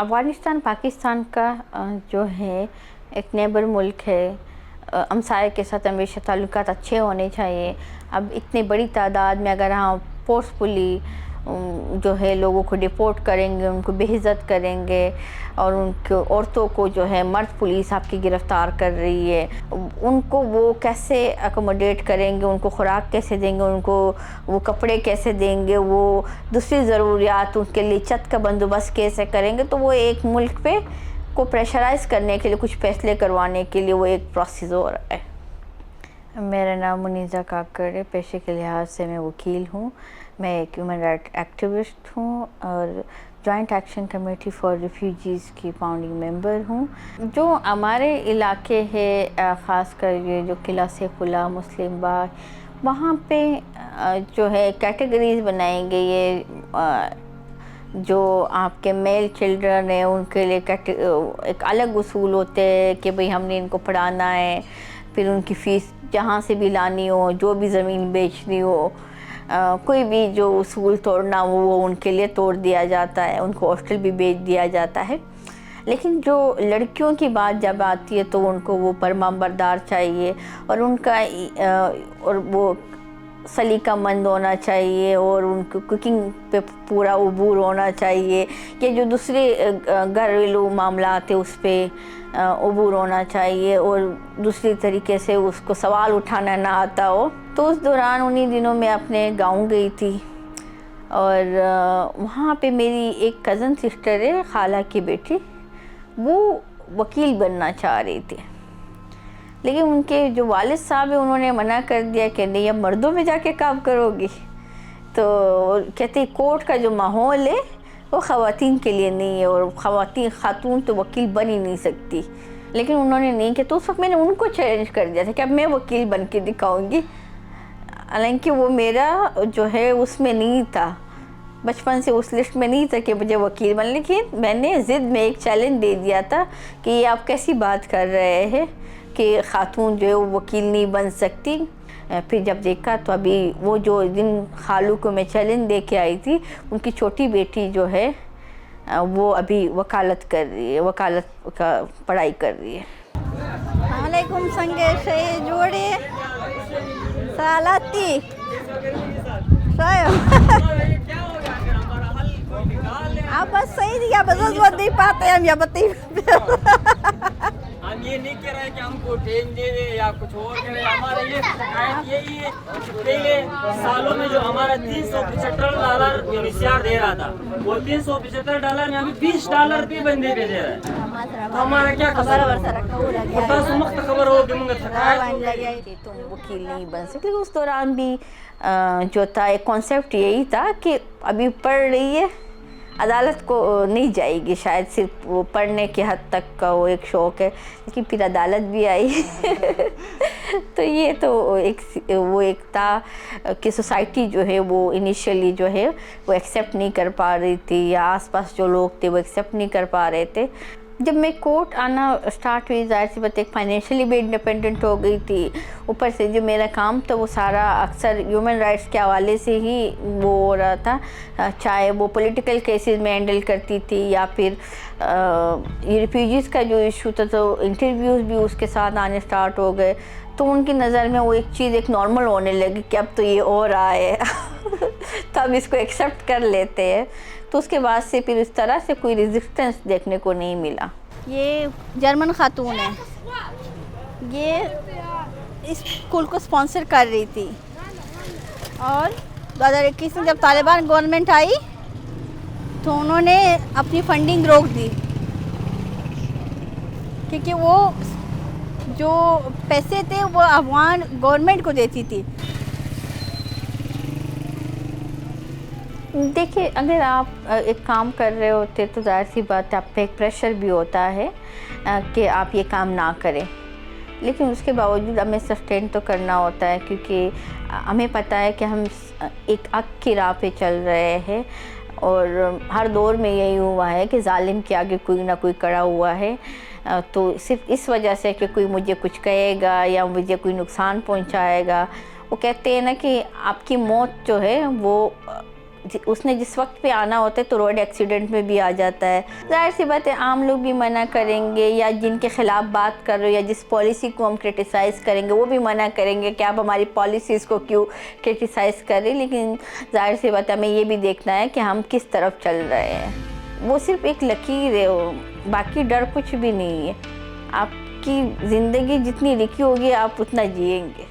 अफ़गानिस्तान पाकिस्तान का जो है एक नेबर मुल्क है। हमसाये के साथ हमेशा ताल्लुकात अच्छे होने चाहिए। अब इतनी बड़ी तादाद में अगर हम फोर्सफुली जो है लोगों को डिपोर्ट करेंगे, उनको बेइज्जत करेंगे और उनको औरतों को जो है मर्द पुलिस आपकी गिरफ़्तार कर रही है, उनको वो कैसे अकोमोडेट करेंगे, उनको खुराक कैसे देंगे, उनको वो कपड़े कैसे देंगे, वो दूसरी ज़रूरियात उनके लिए छत का बंदोबस्त कैसे करेंगे। तो वो एक मुल्क पे को प्रेशराइज़ करने के लिए, कुछ फैसले करवाने के लिए वो एक प्रोसेस हो रहा है। मेरा नाम मुनीज़ा काकड़ है। पेशे के लिहाज से मैं वकील हूँ। मैं एक ह्यूमन राइट एक्टिविस्ट हूँ और joint action committee for refugees की फाउंडिंग मेंबर हूँ। जो हमारे इलाके है, ख़ास कर ये जो किला सैफुल्लाह, मुस्लिम बाग, वहाँ पे जो है कैटेगरीज़ बनाई गई है। जो आपके मेल चिल्ड्रन है उनके लिए एक अलग उसूल होते हैं कि भाई हमने इनको पढ़ाना है, फिर उनकी फ़ीस जहाँ से भी लानी हो, जो भी ज़मीन बेचनी हो, कोई भी जो उसूल तोड़ना हो वो उनके लिए तोड़ दिया जाता है, उनको हॉस्टल भी बेच दिया जाता है। लेकिन जो लड़कियों की बात जब आती है तो उनको वो फरमाबरदार चाहिए और उनका और वो सलीकामंद होना चाहिए और उनको कुकिंग पे पूरा उबूर होना चाहिए कि जो दूसरे घरेलू मामलात है उस पर उबूर होना चाहिए और दूसरी तरीके से उसको सवाल उठाना ना आता हो। तो उस दौरान उन्हीं दिनों में अपने गांव गई थी और वहाँ पे मेरी एक कज़न सिस्टर है, खाला की बेटी, वो वकील बनना चाह रही थी। लेकिन उनके जो वालिद साहब हैं उन्होंने मना कर दिया कि नहीं, अब मर्दों में जाके काम करोगी। तो कहते कोर्ट का जो माहौल है वो ख़वातीन के लिए नहीं है और खातून तो वकील बन ही नहीं सकती। लेकिन उन्होंने नहीं किया। तो उस वक्त मैंने उनको चैलेंज कर दिया था कि अब मैं वकील बन के दिखाऊँगी। हालांकि वो मेरा जो है उसमें नहीं था, बचपन से उस लिस्ट में नहीं था कि मुझे वकील बन। लेकिन मैंने ज़िद में एक चैलेंज दे दिया था कि ये आप कैसी बात कर रहे हैं कि खातून जो है वो वकील नहीं बन सकती। फिर जब देखा तो अभी वो जो जिन खालू को मैं चैलेंज दे के आई थी, उनकी छोटी बेटी जो है वो अभी वकालत कर रही है, वकालत का पढ़ाई कर रही है। वालेकुम संगे से जोड़े सालाती आप बस सही दिया, बस नहीं पाते हम या बत्ती। हम ये नहीं कह रहे कि हमको ट्रेन दे दे या कुछ और करे। हमारा ये शिकायत यही है कि पहले सालों में जो हमारा $375 बेनिफिशियर दे रहा था, वो $375 में अभी $20 पे बंदे पे दे रहा है। तो हमारा क्या खबर खबर हो कि तुम वकील नहीं बन सकते। उस दौरान भी जो था एक कॉन्सेप्ट यही था कि अभी पढ़ रही है, अदालत को नहीं जाएगी, शायद सिर्फ वो पढ़ने के हद तक का वो एक शौक़ है। लेकिन फिर अदालत भी आई। तो ये तो एक था कि सोसाइटी जो है वो इनिशियली जो है वो एक्सेप्ट नहीं कर पा रही थी, या आसपास जो लोग थे वो एक्सेप्ट नहीं कर पा रहे थे। जब मैं कोर्ट आना स्टार्ट हुई, जाहिर सी बात एक फाइनेंशियली भी इंडिपेंडेंट हो गई थी। ऊपर से जो मेरा काम था वो सारा अक्सर ह्यूमन राइट्स के हवाले से ही वो हो रहा था, चाहे वो पॉलिटिकल केसेस में हैंडल करती थी या फिर ये रिफ्यूजीज़ का जो इशू था, तो इंटरव्यूज़ भी उसके साथ आने स्टार्ट हो गए। तो उनकी नज़र में वो एक चीज़ एक नॉर्मल होने लगी कि अब तो ये हो रहा है। तो अब इसको एक्सेप्ट कर लेते हैं। तो उसके बाद से फिर इस तरह से कोई रेजिस्टेंस देखने को नहीं मिला। ये जर्मन खातून है, ये इस स्कूल को स्पॉन्सर कर रही थी और 2021 में जब तालिबान गवर्नमेंट आई तो उन्होंने अपनी फंडिंग रोक दी, क्योंकि वो जो पैसे थे वो अफगान गवर्नमेंट को देती थी। देखिए, अगर आप एक काम कर रहे होते तो ज़ाहिर सी बात आप पे एक प्रेशर भी होता है कि आप ये काम ना करें, लेकिन उसके बावजूद हमें सस्टेन तो करना होता है, क्योंकि हमें पता है कि हम एक हक की राह पे चल रहे हैं और हर दौर में यही हुआ है कि जालिम के आगे कोई ना कोई खड़ा हुआ है। तो सिर्फ इस वजह से कि कोई मुझे कुछ कहेगा या मुझे कोई नुकसान पहुंचाएगा, वो कहते हैं ना कि आपकी मौत जो है वो उसने जिस वक्त पे आना होता है तो रोड एक्सीडेंट में भी आ जाता है। ज़ाहिर सी बात है आम लोग भी मना करेंगे, या जिनके ख़िलाफ़ बात कर रहे हो या जिस पॉलिसी को हम क्रिटिसाइज़ करेंगे वो भी मना करेंगे कि आप हमारी पॉलिसीज़ को क्यों क्रिटिसाइज़ कर रहे हैं। लेकिन ज़ाहिर सी बात है हमें ये भी देखना है कि हम किस तरफ चल रहे हैं। वो सिर्फ एक लकीर है, वो बाकी डर कुछ भी नहीं है। आपकी ज़िंदगी जितनी लिखी होगी आप उतना जिएंगे।